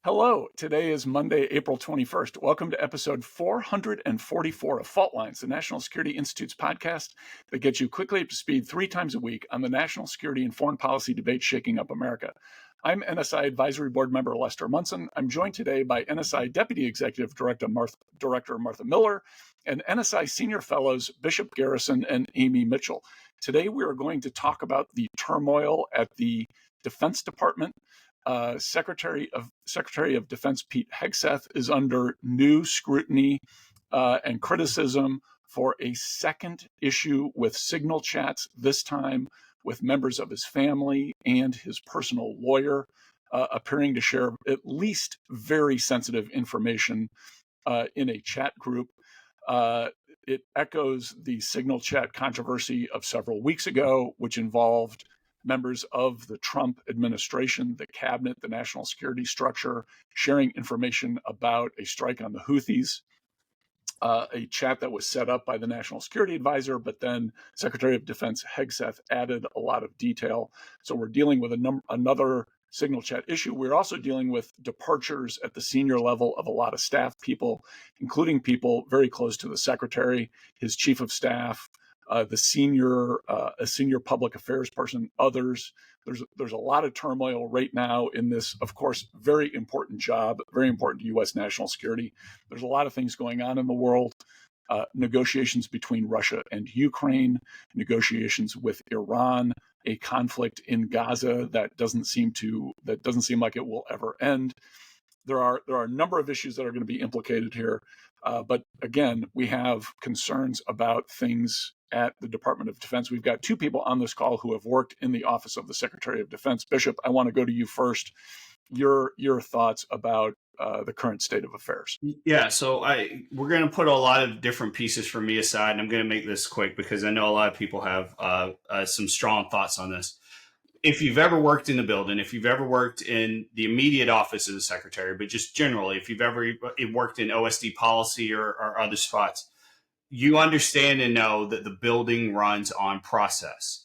Hello, today is Monday, April 21st. Welcome to episode 444 of Fault Lines, the National Security Institute's podcast that gets you quickly up to speed 3 times a week on the national security and foreign policy debate shaking up America. I'm NSI Advisory Board member Lester Munson. I'm joined today by NSI Deputy Executive Director Martha Miller and NSI Senior Fellows Bishop Garrison and Amy Mitchell. Today we are going to talk about the turmoil at the Defense Department. Secretary of Defense Pete Hegseth is under new scrutiny and criticism for a second issue with signal chats, this time with members of his family and his personal lawyer, appearing to share at least very sensitive information in a chat group. It echoes the signal chat controversy of several weeks ago, which involved members of the Trump administration, the cabinet, the national security structure, sharing information about a strike on the Houthis, a chat that was set up by the national security advisor, but then Secretary of Defense Hegseth added a lot of detail. So we're dealing with another signal chat issue. We're also dealing with departures at the senior level of a lot of staff people, including people very close to the secretary, his chief of staff, a senior public affairs person, others. There's a lot of turmoil right now in this, of course, very important job, very important to U.S. national security. There's a lot of things going on in the world. Negotiations between Russia and Ukraine, negotiations with Iran, a conflict in Gaza that doesn't seem like it will ever end. There are a number of issues that are going to be implicated here. But again, we have concerns about things at the Department of Defense. We've got two people on this call who have worked in the Office of the Secretary of Defense. Bishop, I want to go to you first. Your thoughts about the current state of affairs. Yeah, so we're going to put a lot of different pieces from me aside, and I'm going to make this quick because I know a lot of people have some strong thoughts on this. If you've ever worked in the building, if you've ever worked in the immediate office of the secretary, but just generally, if you've ever worked in OSD policy or other spots, you understand and know that the building runs on process.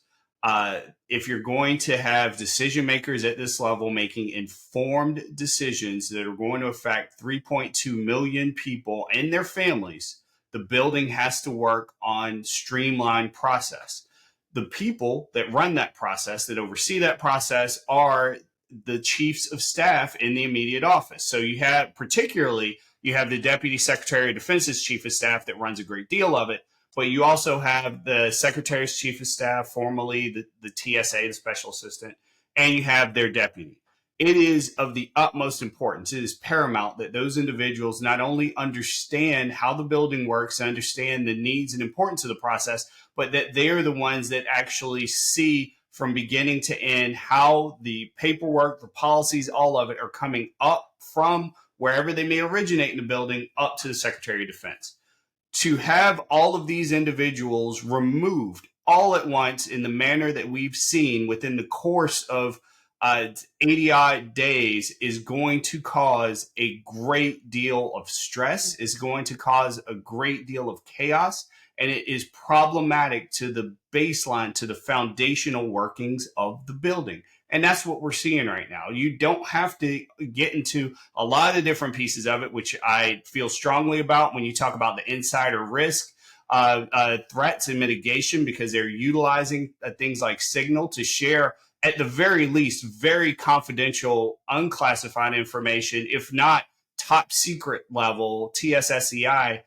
If you're going to have decision makers at this level making informed decisions that are going to affect 3.2 million people and their families, the building has to work on streamlined process. The people that run that process, that oversee that process, are the chiefs of staff in the immediate office. So you have the Deputy Secretary of Defense's chief of staff that runs a great deal of it, but you also have the Secretary's chief of staff, formerly the TSA, the special assistant, and you have their deputy. It is of the utmost importance. It is paramount that those individuals not only understand how the building works, understand the needs and importance of the process, but that they are the ones that actually see from beginning to end how the paperwork, the policies, all of it are coming up from wherever they may originate in the building up to the Secretary of Defense. To have all of these individuals removed all at once in the manner that we've seen within the course of 80-odd days is going to cause a great deal of stress, is going to cause a great deal of chaos, and it is problematic to the baseline, to the foundational workings of the building. And that's what we're seeing right now. You don't have to get into a lot of different pieces of it, which I feel strongly about when you talk about the insider risk, threats and mitigation, because they're utilizing things like Signal to share, at the very least, very confidential, unclassified information, if not top secret level TSSCI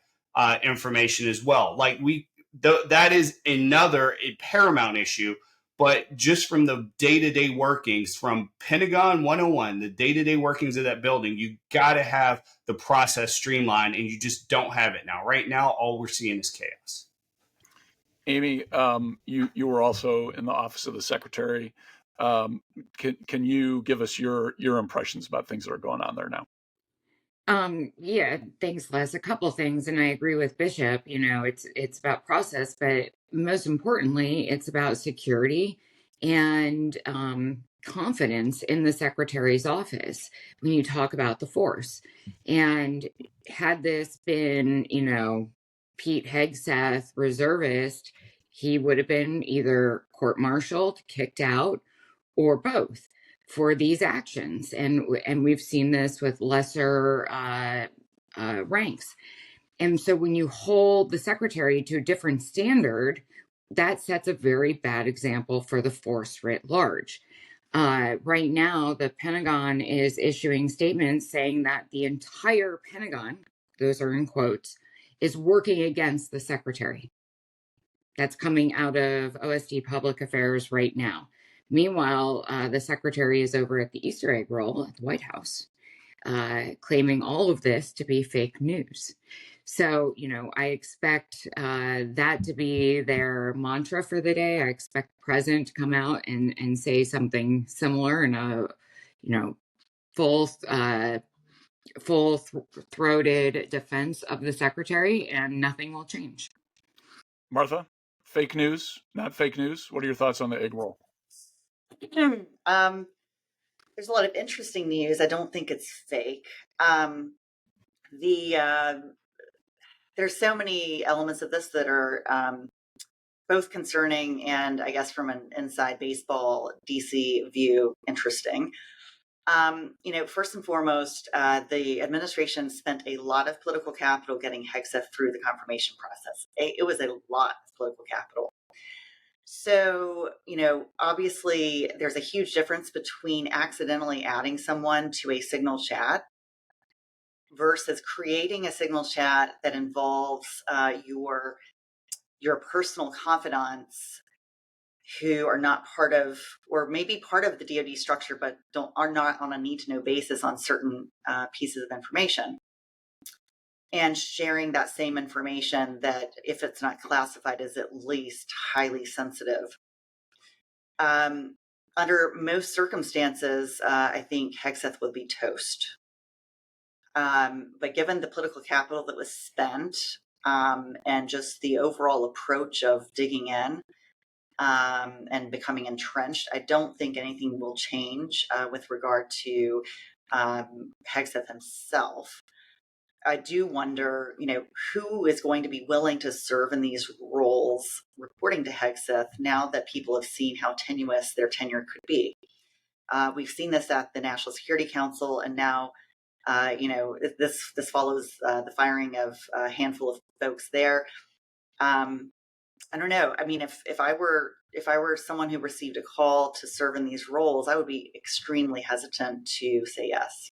information as well. That is a paramount issue. But just from the day-to-day workings, from Pentagon 101, the day-to-day workings of that building, you got to have the process streamlined, and you just don't have it now. Right now, all we're seeing is chaos. Amy, you were also in the Office of the Secretary. Can you give us your impressions about things that are going on there now? Yeah, thanks, Les. A couple things, and I agree with Bishop. It's about process, but most importantly, it's about security and confidence in the secretary's office when you talk about the force. And had this been, Pete Hegseth, reservist, he would have been either court-martialed, kicked out, or both. for these actions. And we've seen this with lesser ranks. And so when you hold the secretary to a different standard, that sets a very bad example for the force writ large. Right now, the Pentagon is issuing statements saying that the entire Pentagon, those are in quotes, is working against the secretary. That's coming out of OSD Public Affairs right now. Meanwhile, the secretary is over at the Easter egg roll at the White House, claiming all of this to be fake news. So, I expect that to be their mantra for the day. I expect the president to come out and say something similar in a, full-throated defense of the secretary, and nothing will change. Martha, fake news, not fake news. What are your thoughts on the egg roll? There's a lot of interesting news. I don't think it's fake. There's so many elements of this that are both concerning and, I guess, from an inside baseball DC view, interesting. First and foremost, the administration spent a lot of political capital getting Hegseth through the confirmation process. It was a lot of political capital. So, obviously there's a huge difference between accidentally adding someone to a signal chat versus creating a signal chat that involves your personal confidants who are not part of, or maybe part of the DoD structure, but are not on a need-to-know basis on certain pieces of information, and sharing that same information that, if it's not classified, is at least highly sensitive. Under most circumstances, I think Hegseth would be toast. But given the political capital that was spent and just the overall approach of digging in and becoming entrenched, I don't think anything will change with regard to Hegseth himself. I do wonder, who is going to be willing to serve in these roles reporting to Hegseth now that people have seen how tenuous their tenure could be. We've seen this at the National Security Council, and now, this follows the firing of a handful of folks there. I don't know. I mean, if I were someone who received a call to serve in these roles, I would be extremely hesitant to say yes.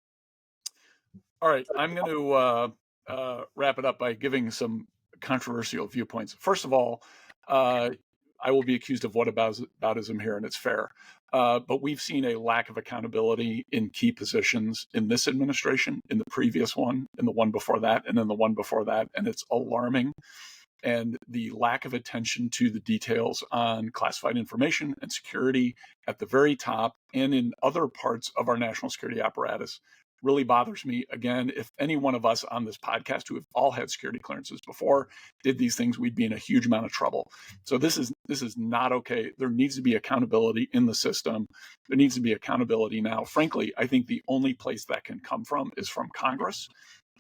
All right, I'm going to wrap it up by giving some controversial viewpoints. First of all, I will be accused of whataboutism here, and it's fair. But we've seen a lack of accountability in key positions in this administration, in the previous one, in the one before that, and in the one before that, and it's alarming. And the lack of attention to the details on classified information and security at the very top and in other parts of our national security apparatus really bothers me. Again, if any one of us on this podcast who have all had security clearances before did these things, we'd be in a huge amount of trouble. So this is not okay. There needs to be accountability in the system. There needs to be accountability now. Frankly, I think the only place that can come from is from Congress,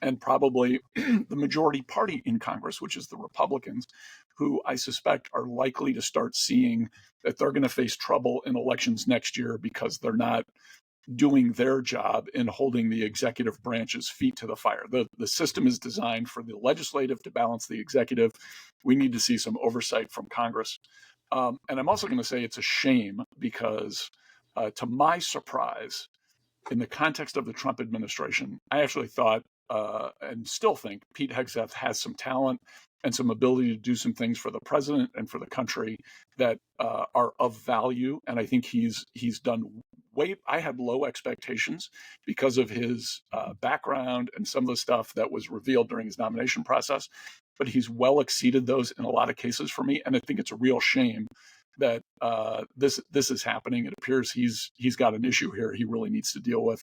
and probably the majority party in Congress, which is the Republicans, who I suspect are likely to start seeing that they're going to face trouble in elections next year because they're not doing their job in holding the executive branch's feet to the fire. The system is designed for the legislative to balance the executive. We need to see some oversight from Congress. And I'm also going to say it's a shame because, to my surprise, in the context of the Trump administration, I actually thought and still think Pete Hegseth has some talent and some ability to do some things for the president and for the country that are of value. And I think he's done I had low expectations because of his background and some of the stuff that was revealed during his nomination process, but he's well exceeded those in a lot of cases for me. And I think it's a real shame that this is happening. It appears he's got an issue here he really needs to deal with.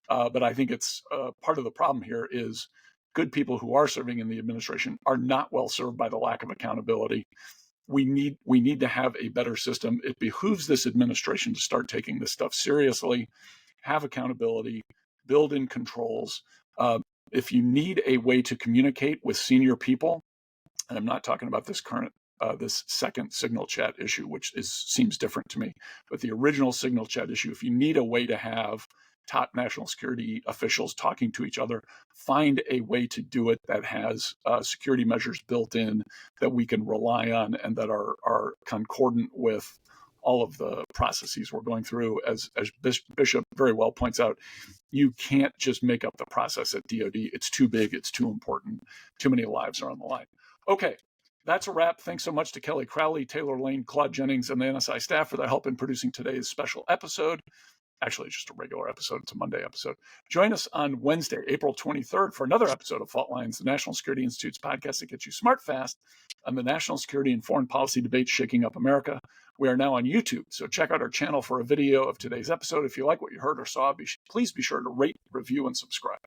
But I think it's part of the problem here is good people who are serving in the administration are not well served by the lack of accountability. We need to have a better system. It behooves this administration to start taking this stuff seriously, have accountability, build in controls. If you need a way to communicate with senior people, and I'm not talking about this current this second signal chat issue, which seems different to me. But the original signal chat issue, if you need a way to have top national security officials talking to each other, find a way to do it that has security measures built in that we can rely on and that are concordant with all of the processes we're going through. As Bishop very well points out, you can't just make up the process at DoD. It's too big, it's too important, too many lives are on the line. Okay, that's a wrap. Thanks so much to Kelly Crowley, Taylor Lane, Claude Jennings, and the NSI staff for their help in producing today's special episode. Actually, just a regular episode. It's a Monday episode. Join us on Wednesday, April 23rd, for another episode of Fault Lines, the National Security Institute's podcast that gets you smart fast on the national security and foreign policy debate shaking up America. We are now on YouTube, so check out our channel for a video of today's episode. If you like what you heard or saw, please be sure to rate, review, and subscribe.